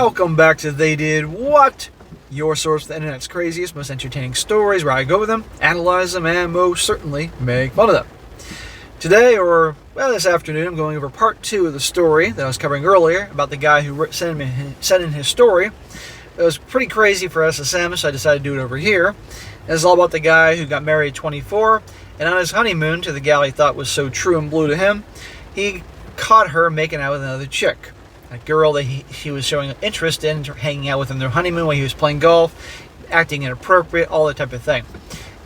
Welcome back to They Did What? Your source for the internet's craziest, most entertaining stories, where I go over them, analyze them, and most certainly make fun of them. Today, this afternoon, I'm going over part 2 of the story that I was covering earlier about the guy who sent in his story. It was pretty crazy for SSM, so I decided to do it over here. It's all about the guy who got married at 24, and on his honeymoon to the gal he thought was so true and blue to him, he caught her making out with another chick. A girl that he was showing interest in, hanging out with on their honeymoon while he was playing golf, acting inappropriate, all that type of thing.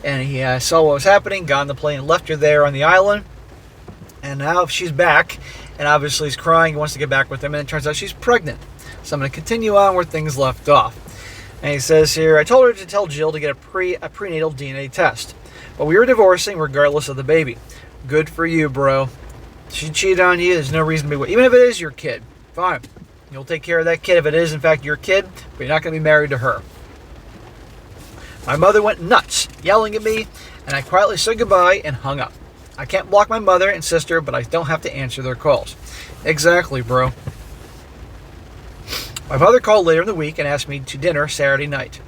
And he saw what was happening, got on the plane and left her there on the island. And now she's back, and obviously he's crying, he wants to get back with him, and it turns out she's pregnant. So I'm going to continue on where things left off. And he says here, I told her to tell Jill to get a prenatal DNA test. But we were divorcing regardless of the baby. Good for you, bro. She cheated on you, there's no reason to be, even if it is your kid. Fine. You'll take care of that kid if it is, in fact, your kid, but you're not going to be married to her. My mother went nuts, yelling at me, and I quietly said goodbye and hung up. I can't block my mother and sister, but I don't have to answer their calls. Exactly, bro. My father called later in the week and asked me to dinner Saturday night.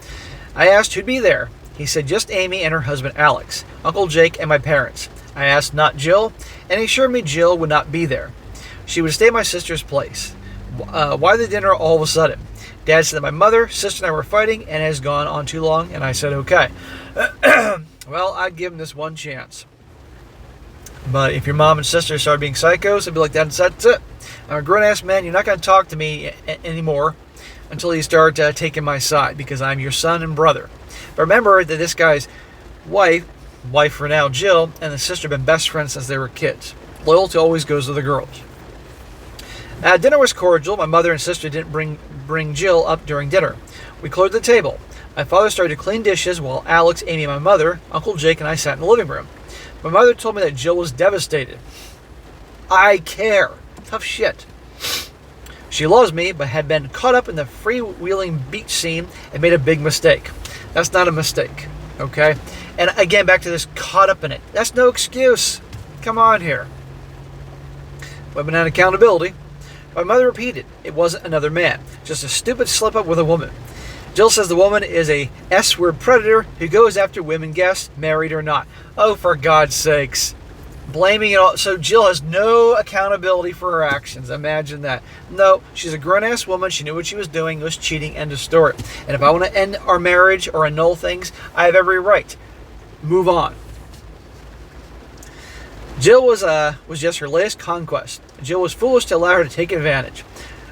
I asked who'd be there. He said just Amy and her husband Alex, Uncle Jake, and my parents. I asked not Jill, and he assured me Jill would not be there. She would stay at my sister's place. Why the dinner all of a sudden? Dad said that my mother, sister, and I were fighting, and it has gone on too long, and I said okay. Well, I'd give him this one chance. But if your mom and sister started being psychos, I'd be like, that's it. I'm a grown-ass man. You're not going to talk to me anymore until you start taking my side, because I'm your son and brother. But remember that this guy's wife for now, Jill, and the sister have been best friends since they were kids. Loyalty always goes to the girls. Dinner was cordial. My mother and sister didn't bring Jill up during dinner. We cleared the table. My father started to clean dishes while Alex, Amy, my mother, Uncle Jake, and I sat in the living room. My mother told me that Jill was devastated. I care. Tough shit. She loves me, but had been caught up in the freewheeling beach scene and made a big mistake. That's not a mistake, okay? And again, back to this caught up in it. That's no excuse. Come on here. Women and accountability. My mother repeated, it wasn't another man, just a stupid slip-up with a woman. Jill says the woman is a S-word predator who goes after women guests, married or not. Oh, for God's sakes. Blaming it all. So Jill has no accountability for her actions. Imagine that. No, she's a grown-ass woman. She knew what she was doing. It was cheating. End of story. And if I want to end our marriage or annul things, I have every right. Move on. Jill was just her latest conquest. Jill was foolish to allow her to take advantage.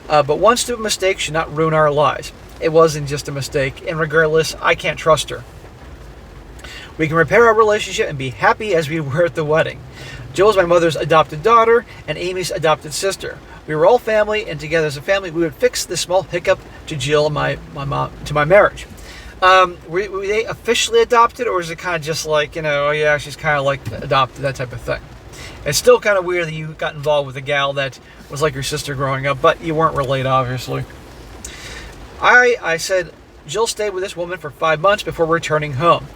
But one stupid mistake should not ruin our lives. It wasn't just a mistake, and regardless, I can't trust her. We can repair our relationship and be happy as we were at the wedding. Jill is my mother's adopted daughter and Amy's adopted sister. We were all family, and together as a family, we would fix this small hiccup to Jill and my mom to my marriage. Were they officially adopted, or is it kind of just like, oh yeah, she's kind of like adopted, that type of thing? It's still kind of weird that you got involved with a gal that was like your sister growing up, but you weren't related, obviously. I said, Jill stayed with this woman for 5 months before returning home.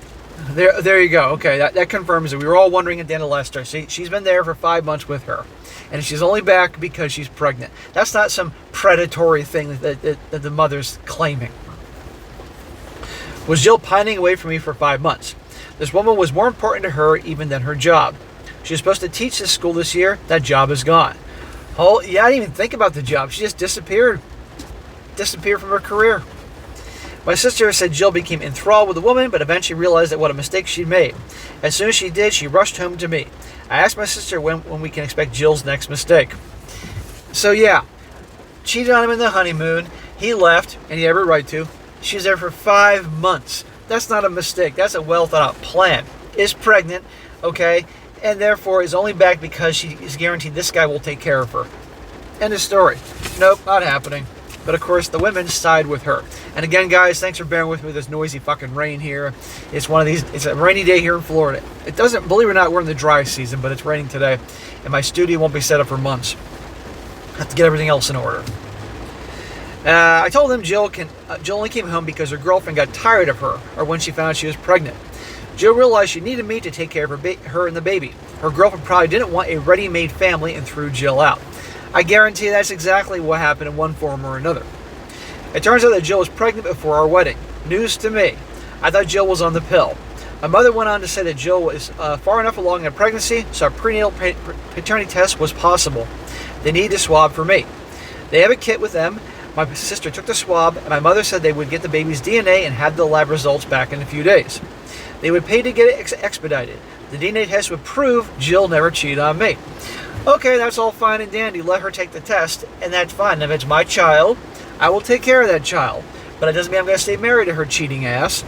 There you go. Okay, that confirms it. We were all wondering at the end of last year. See, she's been there for 5 months with her, and she's only back because she's pregnant. That's not some predatory thing that the mother's claiming. Was Jill pining away from me for 5 months? This woman was more important to her even than her job. She was supposed to teach this school this year. That job is gone. Oh, yeah, I didn't even think about the job. She just disappeared. Disappeared from her career. My sister said Jill became enthralled with the woman, but eventually realized that what a mistake she'd made. As soon as she did, she rushed home to me. I asked my sister when we can expect Jill's next mistake. So yeah, cheated on him in the honeymoon. He left, and he had every right to. She was there for 5 months. That's not a mistake. That's a well thought out plan. Is pregnant, okay, and therefore is only back because she is guaranteed this guy will take care of her. End of story. Nope, not happening. But of course, the women side with her. And again, guys, thanks for bearing with me with this noisy fucking rain here. It's it's a rainy day here in Florida. It doesn't, believe it or not, we're in the dry season, but it's raining today. And my studio won't be set up for months. I have to get everything else in order. I told them Jill only came home because her girlfriend got tired of her, or when she found out she was pregnant. Jill realized she needed me to take care of her and the baby. Her girlfriend probably didn't want a ready-made family and threw Jill out. I guarantee that's exactly what happened in one form or another. It turns out that Jill was pregnant before our wedding. News to me. I thought Jill was on the pill. My mother went on to say that Jill was far enough along in pregnancy, so a prenatal paternity test was possible. They needed a swab for me. They have a kit with them. My sister took the swab, and my mother said they would get the baby's DNA and have the lab results back in a few days. They would pay to get it expedited. The DNA test would prove Jill never cheated on me. Okay, that's all fine and dandy. Let her take the test, and that's fine. If it's my child, I will take care of that child. But it doesn't mean I'm going to stay married to her cheating ass.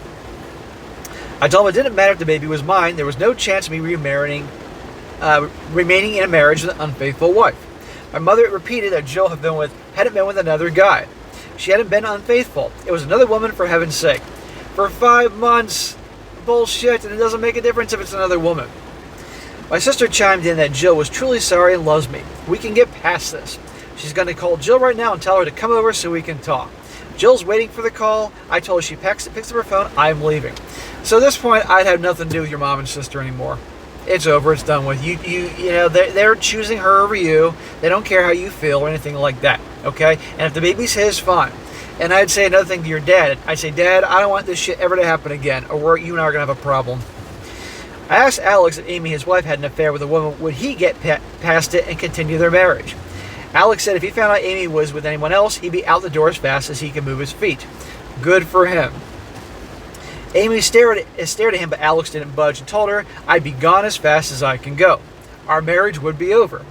I told him it didn't matter if the baby was mine. There was no chance of me remaining in a marriage with an unfaithful wife. My mother repeated that Jill hadn't been with another guy. She hadn't been unfaithful. It was another woman, for heaven's sake. For 5 months. Bullshit, and it doesn't make a difference if it's another woman. My sister chimed in that Jill was truly sorry and loves me. We can get past this. She's going to call Jill right now and tell her to come over so we can talk. Jill's waiting for the call. I told her she picks up her phone. I'm leaving. So at this point, I'd have nothing to do with your mom and sister anymore. It's over. It's done with. You know, they're choosing her over you. They don't care how you feel or anything like that. Okay? And if the baby's his, fine. And I'd say another thing to your dad. I'd say, Dad, I don't want this shit ever to happen again, or you and I are going to have a problem. I asked Alex if Amy, his wife, had an affair with a woman, would he get past it and continue their marriage? Alex said if he found out Amy was with anyone else, he'd be out the door as fast as he could move his feet. Good for him. Amy stared at him, but Alex didn't budge and told her, I'd be gone as fast as I can go. Our marriage would be over.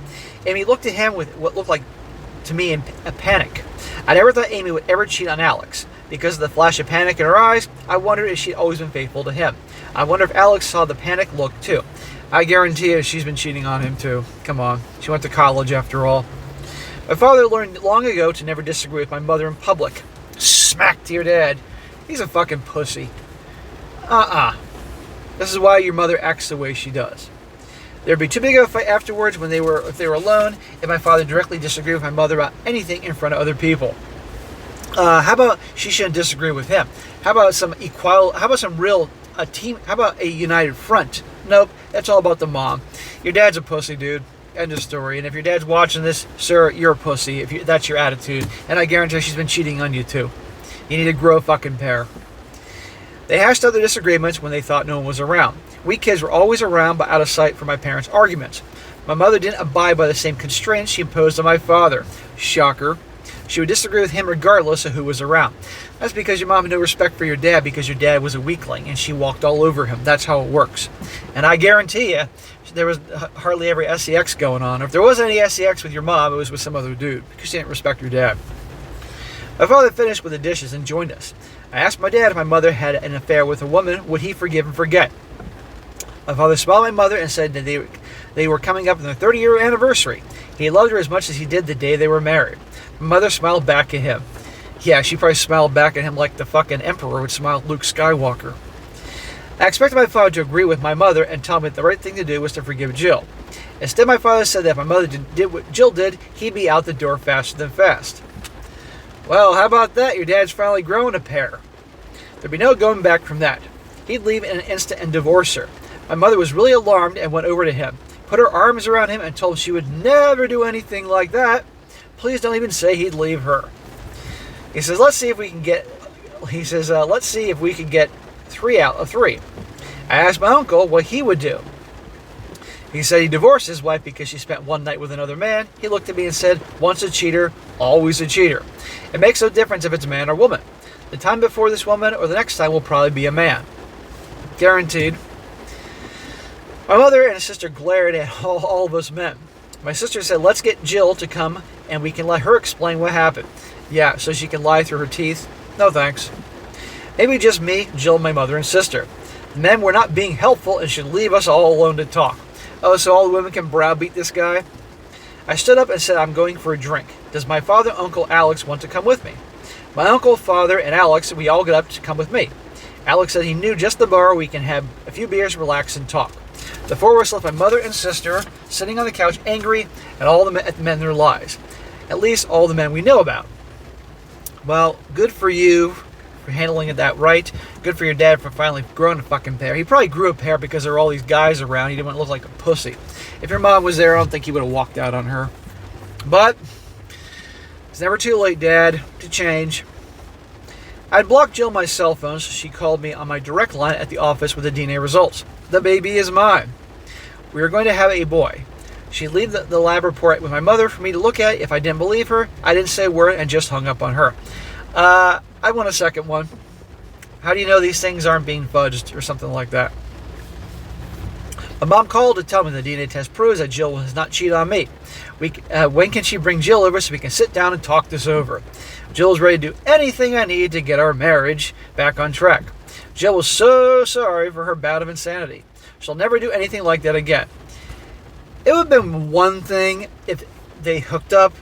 Amy looked at him with what looked like, to me, in a panic. I never thought Amy would ever cheat on Alex. Because of the flash of panic in her eyes, I wondered if she'd always been faithful to him. I wonder if Alex saw the panic look too. I guarantee you she's been cheating on him too. Come on, she went to college after all. My father learned long ago to never disagree with my mother in public. Smack to your dad. He's a fucking pussy. This is why your mother acts the way she does. There'd be too big of a fight afterwards if they were alone, if my father directly disagreed with my mother about anything in front of other people. How about she shouldn't disagree with him? How about some a team? How about a united front? Nope, that's all about the mom. Your dad's a pussy, dude. End of story. And if your dad's watching this, sir, you're a pussy. That's your attitude. And I guarantee she's been cheating on you too. You need to grow a fucking pair. They hashed out their disagreements when they thought no one was around. We kids were always around but out of sight for my parents' arguments. My mother didn't abide by the same constraints she imposed on my father. Shocker. She would disagree with him regardless of who was around. That's because your mom had no respect for your dad because your dad was a weakling and she walked all over him. That's how it works. And I guarantee you, there was hardly ever sex going on. If there was any sex with your mom, it was with some other dude because she didn't respect your dad. My father finished with the dishes and joined us. I asked my dad if my mother had an affair with a woman, would he forgive and forget? My father smiled at my mother and said that they were coming up on their 30-year anniversary. He loved her as much as he did the day they were married. My mother smiled back at him. Yeah, she probably smiled back at him like the fucking emperor would smile at Luke Skywalker. I expected my father to agree with my mother and tell me that the right thing to do was to forgive Jill. Instead, my father said that if my mother did what Jill did, he'd be out the door faster than fast. Well, how about that? Your dad's finally growing a pair. There'd be no going back from that. He'd leave in an instant and divorce her. My mother was really alarmed and went over to him, put her arms around him and told him she would never do anything like that. Please don't even say he'd leave her. He says, let's see if we can get 3 out of 3. I asked my uncle what he would do. He said he divorced his wife because she spent one night with another man. He looked at me and said, once a cheater, always a cheater. It makes no difference if it's a man or woman. The time before this woman or the next time will probably be a man. Guaranteed. My mother and his sister glared at all of us men. My sister said, let's get Jill to come and we can let her explain what happened. Yeah, so she can lie through her teeth. No thanks. Maybe just me, Jill, my mother, and sister. The men were not being helpful and should leave us all alone to talk. Oh, so all the women can browbeat this guy? I stood up and said, I'm going for a drink. Does my father, Uncle Alex, want to come with me? My uncle, father, and Alex, we all got up to come with me. Alex said he knew just the bar where we can have a few beers, relax, and talk. The four of us left my mother and sister sitting on the couch angry at all the men in their lives. At least all the men we know about. Well, good for you for handling it that right. Good for your dad for finally growing a fucking pair. He probably grew a pair because there were all these guys around. He didn't want to look like a pussy. If your mom was there, I don't think he would have walked out on her. But it's never too late, Dad, to change. I'd blocked Jill my cell phone, so she called me on my direct line at the office with the DNA results. The baby is mine. We were going to have a boy. She'd leave the lab report with my mother for me to look at. If I didn't believe her, I didn't say a word and just hung up on her. I want a second one. How do you know these things aren't being fudged or something like that? My mom called to tell me the DNA test proves that Jill has not cheated on me. When can she bring Jill over so we can sit down and talk this over? Jill is ready to do anything I need to get our marriage back on track. Jill was so sorry for her bout of insanity. She'll never do anything like that again. It would have been one thing if they hooked up,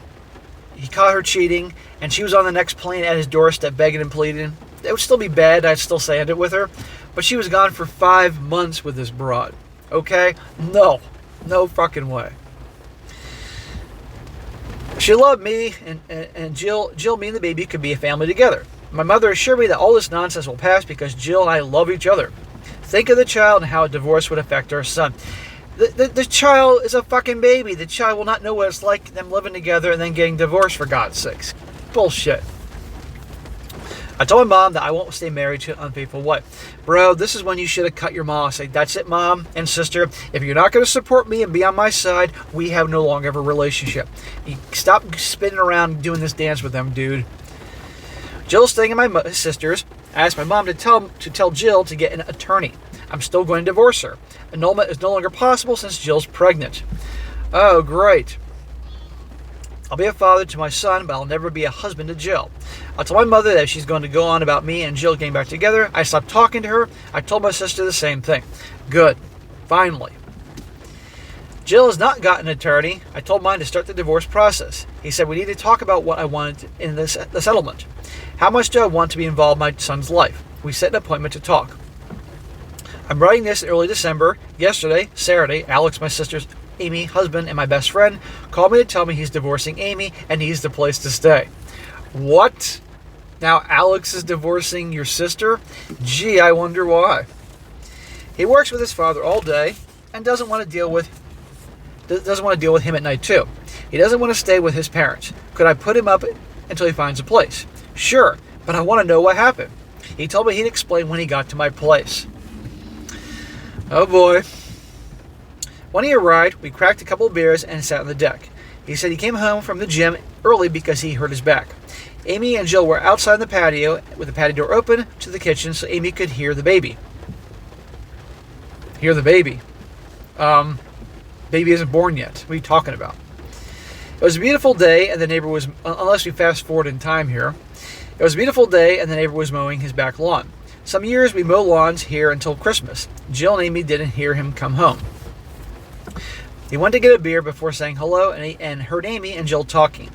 he caught her cheating, and she was on the next plane at his doorstep begging and pleading. It would still be bad. I'd still say I did with her. But she was gone for 5 months with this broad. Okay? No fucking way. She loved me, and Jill, me and the baby could be a family together. My mother assured me that all this nonsense will pass because Jill and I love each other. Think of the child and how a divorce would affect our son. The child is a fucking baby. The child will not know what it's like them living together and then getting divorced, for God's sakes. Bullshit. I told my mom that I won't stay married to an unfaithful wife. Bro, this is when you should have cut your mom. Say, that's it, mom and sister. If you're not going to support me and be on my side, we have no longer a relationship. You stop spinning around doing this dance with them, dude. Jill's staying at my sister's. I asked my mom to tell Jill to get an attorney. I'm still going to divorce her. Annulment is no longer possible since Jill's pregnant. Oh, great. I'll be a father to my son, but I'll never be a husband to Jill. I told my mother that if she's going to go on about me and Jill getting back together, I stopped talking to her. I told my sister the same thing. Good. Finally. Jill has not got an attorney. I told mine to start the divorce process. He said we need to talk about what I wanted in the settlement. How much do I want to be involved in my son's life? We set an appointment to talk. I'm writing this in early December. Yesterday, Saturday, Alex, my sister's Amy husband and my best friend, called me to tell me he's divorcing Amy and he's the place to stay. What? Now Alex is divorcing your sister? Gee, I wonder why. He works with his father all day and doesn't want to deal with him at night too. He doesn't want to stay with his parents. Could I put him up until he finds a place? Sure, but I want to know what happened. He told me he'd explain when he got to my place. Oh boy. When he arrived, we cracked a couple of beers and sat on the deck. He said he came home from the gym early because he hurt his back. Amy and Jill were outside on the patio with the patio door open to the kitchen so Amy could hear the baby. Hear the baby? Baby isn't born yet. What are you talking about? It was a beautiful day and the neighbor was, unless we fast forward in time here, it was a beautiful day and the neighbor was mowing his back lawn. Some years we mow lawns here until Christmas. Jill and Amy didn't hear him come home. He went to get a beer before saying hello and heard Amy and Jill talking.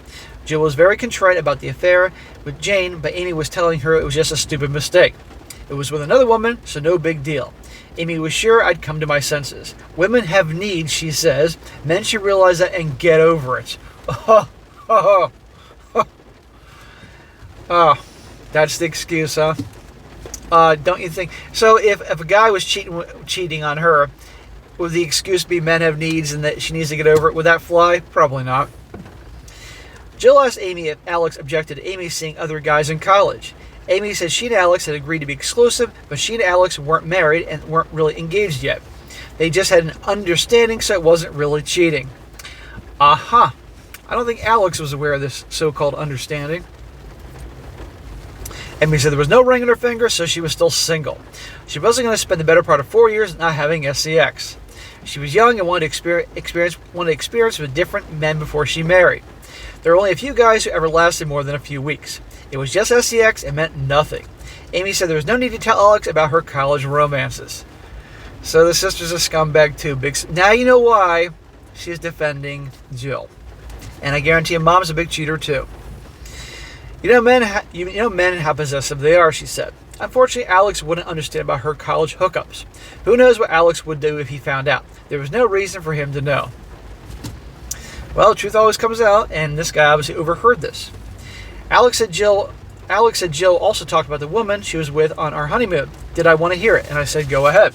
Jill was very contrite about the affair with Jane, but Amy was telling her it was just a stupid mistake. It was with another woman, so no big deal. Amy was sure I'd come to my senses. Women have needs, she says. Men should realize that and get over it. Oh, that's the excuse, huh? Don't you think? So if a guy was cheating on her, would the excuse be men have needs and that she needs to get over it? Would that fly? Probably not. Jill asked Amy if Alex objected to Amy seeing other guys in college. Amy said she and Alex had agreed to be exclusive, but she and Alex weren't married and weren't really engaged yet. They just had an understanding, so it wasn't really cheating. Aha. I don't think Alex was aware of this so-called understanding. Amy said there was no ring on her finger, so she was still single. She wasn't going to spend the better part of 4 years not having sex. She was young and wanted to experience with different men before she married. There were only a few guys who ever lasted more than a few weeks. It was just sex and meant nothing. Amy said there was no need to tell Alex about her college romances. So the sister's a scumbag too. Now you know why she's defending Jill. And I guarantee you mom's a big cheater too. You know men and how possessive they are, she said. Unfortunately, Alex wouldn't understand about her college hookups. Who knows what Alex would do if he found out? There was no reason for him to know. Well, the truth always comes out, and this guy obviously overheard this. Alex said Jill also talked about the woman she was with on our honeymoon. Did I want to hear it? And I said, go ahead.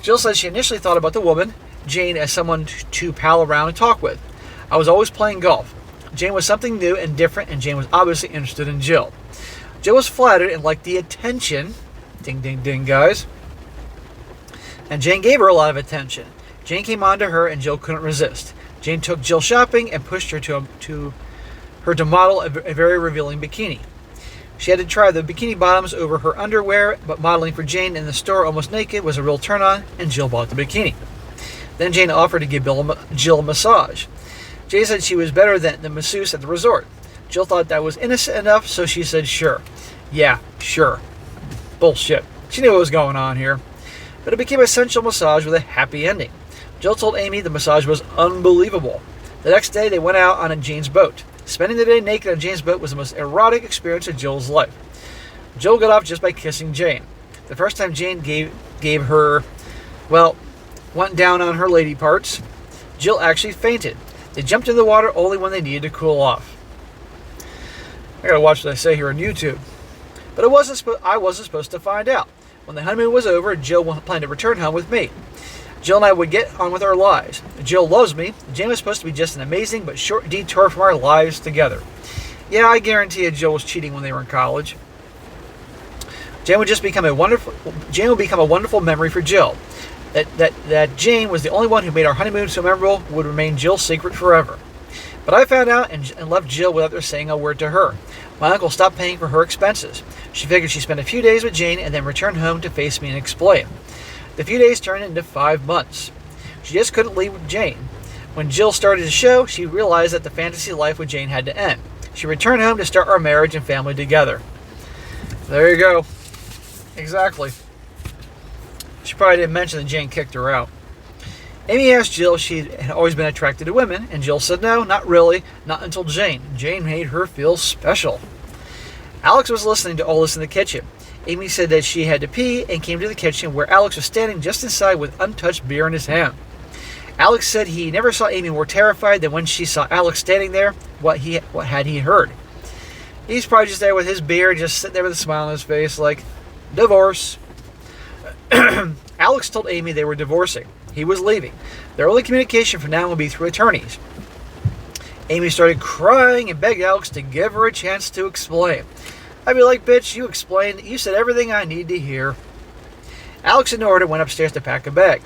Jill said she initially thought about the woman, Jane, as someone to pal around and talk with. I was always playing golf. Jane was something new and different, and Jane was obviously interested in Jill. Jill was flattered and liked the attention. Ding, ding, ding, guys. And Jane gave her a lot of attention. Jane came on to her, and Jill couldn't resist. Jane took Jill shopping and pushed her to model a very revealing bikini. She had to try the bikini bottoms over her underwear, but modeling for Jane in the store almost naked was a real turn-on, and Jill bought the bikini. Then Jane offered to give Jill a massage. Jane said she was better than the masseuse at the resort. Jill thought that was innocent enough, so she said sure. Yeah, sure. Bullshit. She knew what was going on here. But it became a sensual massage with a happy ending. Jill told Amy the massage was unbelievable. The next day, they went out on Jane's boat. Spending the day naked on Jane's boat was the most erotic experience of Jill's life. Jill got off just by kissing Jane. The first time Jane gave her, went down on her lady parts, Jill actually fainted. They jumped in the water only when they needed to cool off. I gotta watch what I say here on YouTube. But I wasn't supposed to find out. When the honeymoon was over, Jill planned to return home with me. Jill and I would get on with our lives. Jill loves me. Jane was supposed to be just an amazing but short detour from our lives together. Yeah, I guarantee you Jill was cheating when they were in college. Jane would become a wonderful memory for Jill. That Jane was the only one who made our honeymoon so memorable would remain Jill's secret forever. But I found out and left Jill without saying a word to her. My uncle stopped paying for her expenses. She figured she'd spend a few days with Jane and then return home to face me and explain. The few days turned into 5 months. She just couldn't leave with Jane. When Jill started to show, she realized that the fantasy life with Jane had to end. She returned home to start our marriage and family together. There you go. Exactly. She probably didn't mention that Jane kicked her out. Amy asked Jill if she had always been attracted to women, and Jill said no, not really, not until Jane. Jane made her feel special. Alex was listening to all this in the kitchen. Amy said that she had to pee and came to the kitchen where Alex was standing just inside with untouched beer in his hand. Alex said he never saw Amy more terrified than when she saw Alex standing there. What had he heard? He's probably just there with his beer, just sitting there with a smile on his face like, divorce. Alex told Amy they were divorcing. He was leaving. Their only communication from now on would be through attorneys. Amy started crying and begged Alex to give her a chance to explain. I'd be like, bitch, you explained. You said everything I need to hear. Alex ignored her and went upstairs to pack a bag.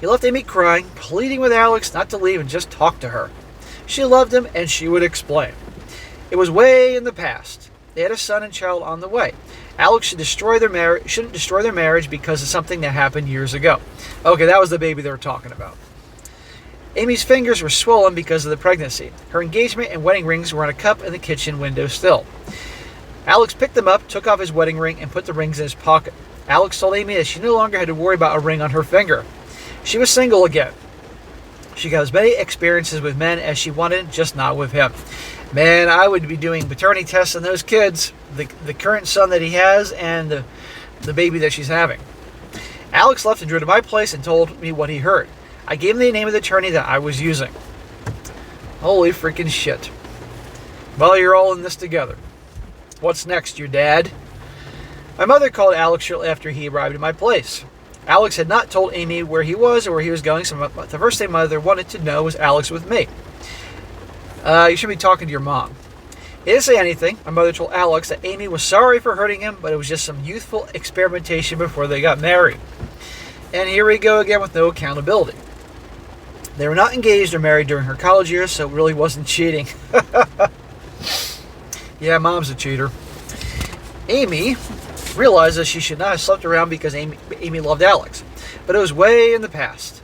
He left Amy crying, pleading with Alex not to leave and just talk to her. She loved him and she would explain. It was way in the past. They had a son and child on the way. Alex shouldn't destroy their marriage because of something that happened years ago. Okay, that was the baby they were talking about. Amy's fingers were swollen because of the pregnancy. Her engagement and wedding rings were on a cup in the kitchen window still. Alex picked them up, took off his wedding ring, and put the rings in his pocket. Alex told Amy that she no longer had to worry about a ring on her finger. She was single again. She got as many experiences with men as she wanted, just not with him. Man, I would be doing paternity tests on those kids, the current son that he has and the baby that she's having. Alex left and drew to my place and told me what he heard. I gave him the name of the attorney that I was using. Holy freaking shit. Well, you're all in this together. What's next, your dad? My mother called Alex shortly after he arrived at my place. Alex had not told Amy where he was or where he was going, so the first thing Mother wanted to know was Alex with me. You should be talking to your mom. He didn't say anything. My mother told Alex that Amy was sorry for hurting him, but it was just some youthful experimentation before they got married. And here we go again with no accountability. They were not engaged or married during her college years, so it really wasn't cheating. Yeah, Mom's a cheater. Amy realized that she should not have slept around because Amy loved Alex, but it was way in the past.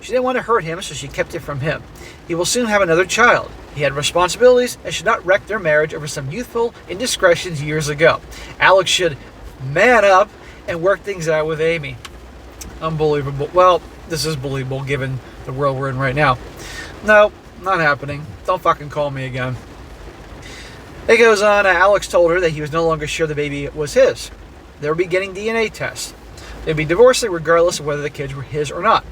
She didn't want to hurt him, so she kept it from him. He will soon have another child. He had responsibilities and should not wreck their marriage over some youthful indiscretions years ago. Alex should man up and work things out with Amy. Unbelievable. Well, this is believable given the world we're in right now. No, not happening. Don't fucking call me again. It goes on, Alex told her that he was no longer sure the baby was his. They would be getting DNA tests. They'd be divorcing regardless of whether the kids were his or not.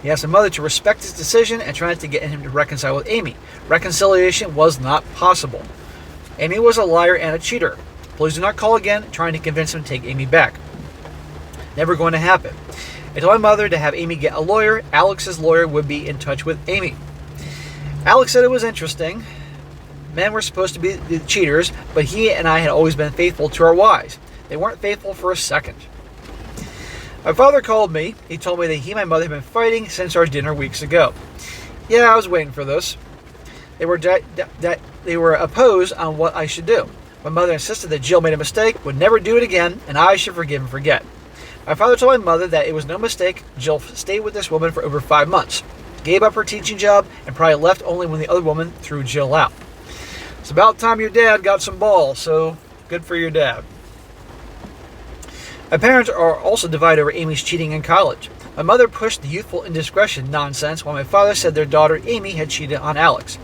He asked his mother to respect his decision and tried to get him to reconcile with Amy. Reconciliation was not possible. Amy was a liar and a cheater. Please do not call again trying to convince him to take Amy back. Never going to happen. I told my mother to have Amy get a lawyer. Alex's lawyer would be in touch with Amy. Alex said it was interesting, Men were supposed to be the cheaters, but he and I had always been faithful to our wives. They weren't faithful for a second. My father called me. He told me that he and my mother had been fighting since our dinner weeks ago. Yeah, I was waiting for this. They were opposed on what I should do. My mother insisted that Jill made a mistake, would never do it again, and I should forgive and forget. My father told my mother that it was no mistake. Jill stayed with this woman for over 5 months, gave up her teaching job, and probably left only when the other woman threw Jill out. It's about time your dad got some balls, so good for your dad. My parents are also divided over Amy's cheating in college. My mother pushed the youthful indiscretion nonsense, while my father said their daughter Amy had cheated on Alex.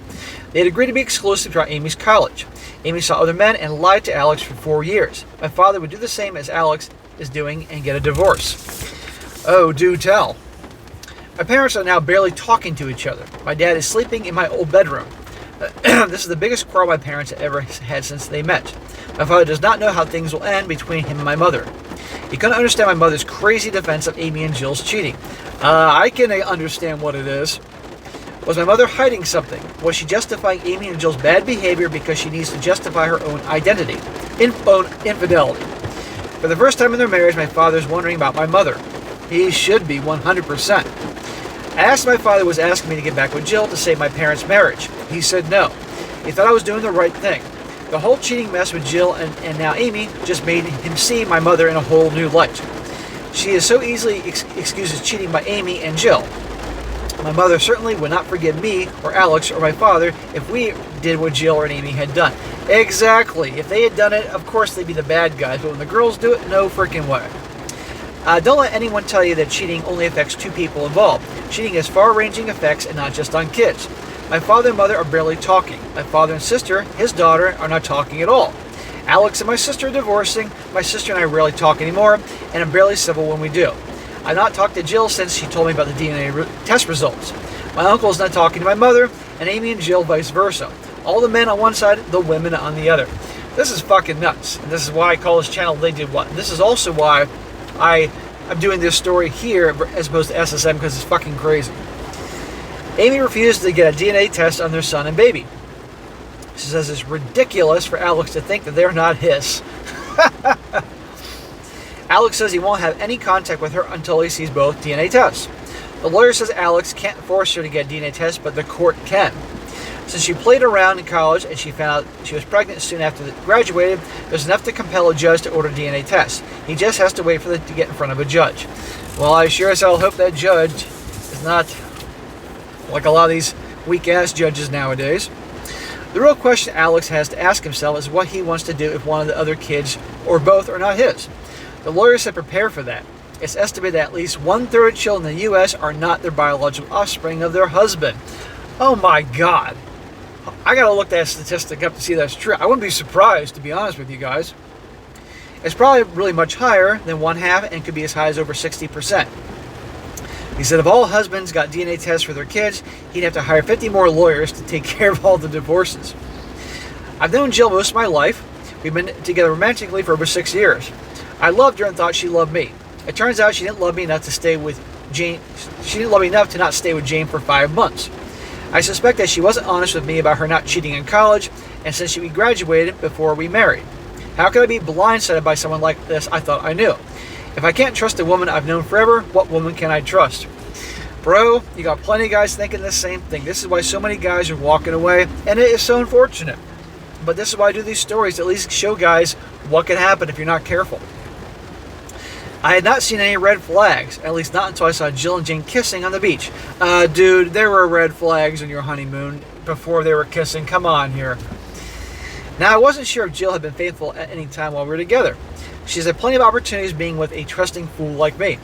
They had agreed to be exclusive throughout Amy's college. Amy saw other men and lied to Alex for 4 years. My father would do the same as Alex is doing and get a divorce. Oh, do tell. My parents are now barely talking to each other. My dad is sleeping in my old bedroom. This is the biggest quarrel my parents have ever had since they met. My father does not know how things will end between him and my mother. He couldn't understand my mother's crazy defense of Amy and Jill's cheating. I can understand what it is. Was my mother hiding something? Was she justifying Amy and Jill's bad behavior because she needs to justify her own identity? Infidelity. For the first time in their marriage, my father is wondering about my mother. He should be 100%. I asked my father was asking me to get back with Jill to save my parents' marriage. He said no. He thought I was doing the right thing. The whole cheating mess with Jill and now Amy just made him see my mother in a whole new light. She is so easily excuses cheating by Amy and Jill. My mother certainly would not forgive me or Alex or my father if we did what Jill or Amy had done. Exactly. If they had done it, of course they'd be the bad guys, but when the girls do it, no freaking way. Don't let anyone tell you that cheating only affects 2 people involved. Cheating has far-ranging effects and not just on kids. My father and mother are barely talking. My father and sister, his daughter, are not talking at all. Alex and my sister are divorcing. My sister and I rarely talk anymore, and I'm barely civil when we do. I've not talked to Jill since she told me about the DNA test results. My uncle is not talking to my mother, and Amy and Jill vice versa. All the men on one side, the women on the other. This is fucking nuts. And this is why I call this channel They Did What. This is also why I'm doing this story here as opposed to SSM, because it's fucking crazy. Amy refused to get a DNA test on their son and baby. She says it's ridiculous for Alex to think that they're not his. Alex says he won't have any contact with her until he sees both DNA tests. The lawyer says Alex can't force her to get a DNA test, but the court can. Since she played around in college and she found out she was pregnant soon after they graduated, there's enough to compel a judge to order DNA tests. He just has to wait for them to get in front of a judge. Well, I sure as hell hope that judge is not like a lot of these weak-ass judges nowadays. The real question Alex has to ask himself is what he wants to do if one of the other kids, or both, are not his. The lawyer said prepare for that. It's estimated that at least 1/3 of children in the U.S. are not their biological offspring of their husband. Oh my God. I gotta look that statistic up to see that's true. I wouldn't be surprised, to be honest with you guys. It's probably really much higher than 1/2 and could be as high as over 60%. He said if all husbands got DNA tests for their kids, he'd have to hire 50 more lawyers to take care of all the divorces. I've known Jill most of my life. We've been together romantically for over 6 years. I loved her and thought she loved me. It turns out she didn't love me enough to stay with Jane. She didn't love me enough to not stay with Jane for 5 months. I suspect that she wasn't honest with me about her not cheating in college, and since we graduated before we married. How could I be blindsided by someone like this I thought I knew? If I can't trust a woman I've known forever, what woman can I trust? Bro, you got plenty of guys thinking the same thing. This is why so many guys are walking away, and it is so unfortunate. But this is why I do these stories, to at least show guys what can happen if you're not careful. I had not seen any red flags, at least not until I saw Jill and Jane kissing on the beach. Dude, there were red flags on your honeymoon before they were kissing. Come on here. Now, I wasn't sure if Jill had been faithful at any time while we were together. She's had plenty of opportunities being with a trusting fool like me.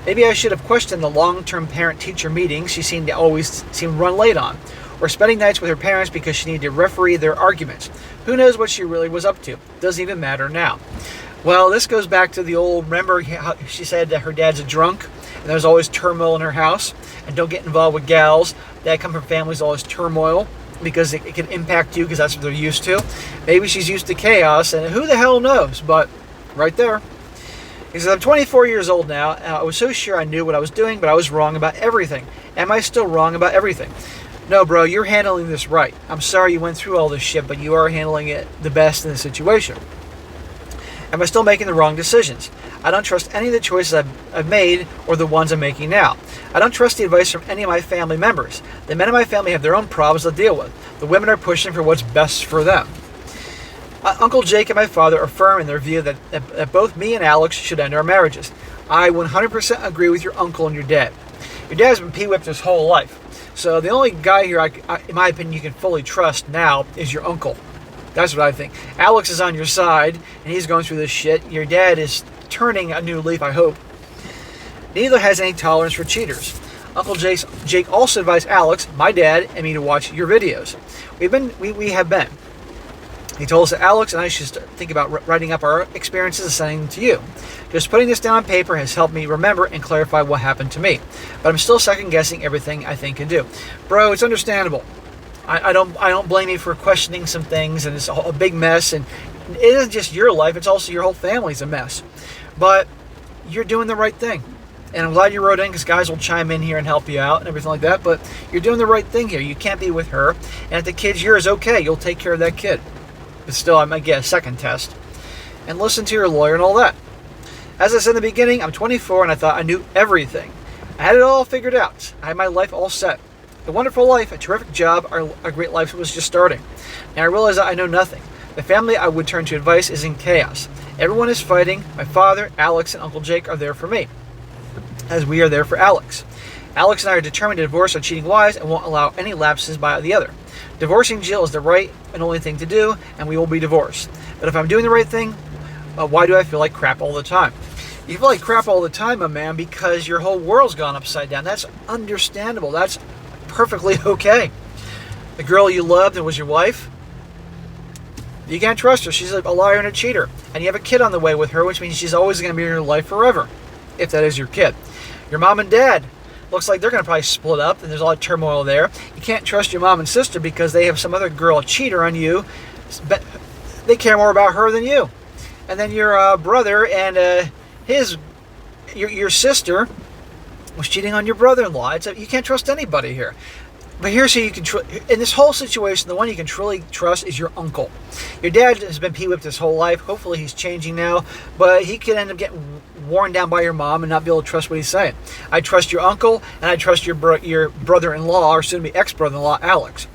Maybe I should have questioned the long-term parent-teacher meetings she seemed to always run late on, or spending nights with her parents because she needed to referee their arguments. Who knows what she really was up to? Doesn't even matter now. Well, this goes back to the old, remember how she said that her dad's a drunk, and there's always turmoil in her house, and don't get involved with gals that come from families always turmoil, because it can impact you because that's what they're used to. Maybe she's used to chaos, and who the hell knows, but right there. He says, I'm 24 years old now, and I was so sure I knew what I was doing, but I was wrong about everything. Am I still wrong about everything? No, bro, you're handling this right. I'm sorry you went through all this shit, but you are handling it the best in the situation. Am I still making the wrong decisions? I don't trust any of the choices I've made or the ones I'm making now. I don't trust the advice from any of my family members. The men in my family have their own problems to deal with. The women are pushing for what's best for them. Uncle Jake and my father are firm in their view that both me and Alex should end our marriages. I 100% agree with your uncle and your dad. Your dad's been pee-whipped his whole life. So the only guy here, in my opinion, you can fully trust now is your uncle. That's what I think. Alex is on your side, and he's going through this shit. Your dad is turning a new leaf, I hope. Neither has any tolerance for cheaters. Uncle Jake also advised Alex, my dad, and me to watch your videos. We have been. He told us that Alex and I should think about writing up our experiences and sending them to you. Just putting this down on paper has helped me remember and clarify what happened to me. But I'm still second-guessing everything I think and do. Bro, it's understandable. I don't blame you for questioning some things, and it's a big mess. And it isn't just your life; it's also your whole family's a mess. But you're doing the right thing, and I'm glad you wrote in because guys will chime in here and help you out and everything like that. But you're doing the right thing here. You can't be with her, and if the kid's yours, okay, you'll take care of that kid. But still, I might get a second test, and listen to your lawyer and all that. As I said in the beginning, I'm 24, and I thought I knew everything. I had it all figured out. I had my life all set. A wonderful life, a terrific job, a great life was just starting. Now I realize that I know nothing. The family I would turn to advice is in chaos. Everyone is fighting. My father, Alex, and Uncle Jake are there for me, as we are there for Alex. Alex and I are determined to divorce our cheating wives and won't allow any lapses by the other. Divorcing Jill is the right and only thing to do, and we will be divorced. But if I'm doing the right thing, why do I feel like crap all the time? You feel like crap all the time, my man, because your whole world's gone upside down. That's understandable. That's perfectly okay. The girl you loved and was your wife, you can't trust her. She's a liar and a cheater. And you have a kid on the way with her, which means she's always going to be in your life forever, if that is your kid. Your mom and dad, looks like they're going to probably split up, and there's a lot of turmoil there. You can't trust your mom and sister because they have some other girl, a cheater on you, but they care more about her than you. And then your brother and your sister was cheating on your brother-in-law. You can't trust anybody here. But here's who you can trust. In this whole situation, the one you can truly trust is your uncle. Your dad has been pee-whipped his whole life. Hopefully he's changing now. But he could end up getting worn down by your mom and not be able to trust what he's saying. I trust your uncle, and I trust your brother-in-law, or soon-to-be ex-brother-in-law, Alex.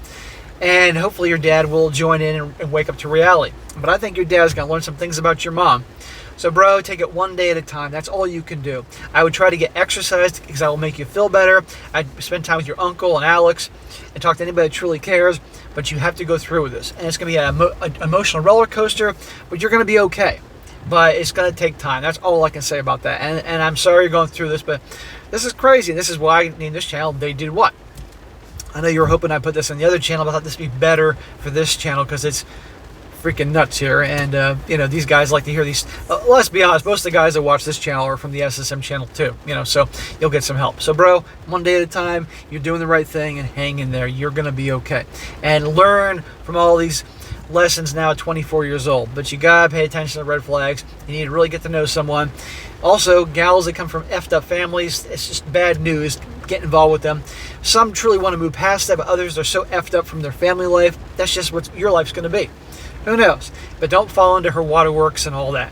And hopefully your dad will join in and wake up to reality. But I think your dad's going to learn some things about your mom. So, bro, take it one day at a time. That's all you can do. I would try to get exercise because that will make you feel better. I'd spend time with your uncle and Alex and talk to anybody that truly cares. But you have to go through with this. And it's going to be an emotional roller coaster, but you're going to be okay. But it's going to take time. That's all I can say about that. And I'm sorry you're going through this, but this is crazy. This is why I named this channel They Did What. I know you were hoping I put this on the other channel, but I thought this would be better for this channel because it's freaking nuts here, and these guys like to hear these. Let's be honest, most of the guys that watch this channel are from the SSM channel too, so you'll get some help. So, bro, one day at a time, you're doing the right thing, and hang in there. You're gonna be okay, and learn from all these lessons now at 24 years old. But you gotta pay attention to the red flags. You need to really get to know someone. Also, gals that come from effed up families, it's just bad news. Get involved with them. Some truly want to move past that, but others are so effed up from their family life. That's just what your life's gonna be. Who knows? But don't fall into her waterworks and all that.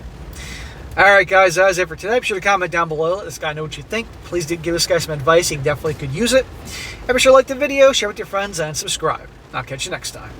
Alright guys, that is it for today. Be sure to comment down below. Let this guy know what you think. Please do give this guy some advice. He definitely could use it. And be sure to like the video, share with your friends, and subscribe. I'll catch you next time.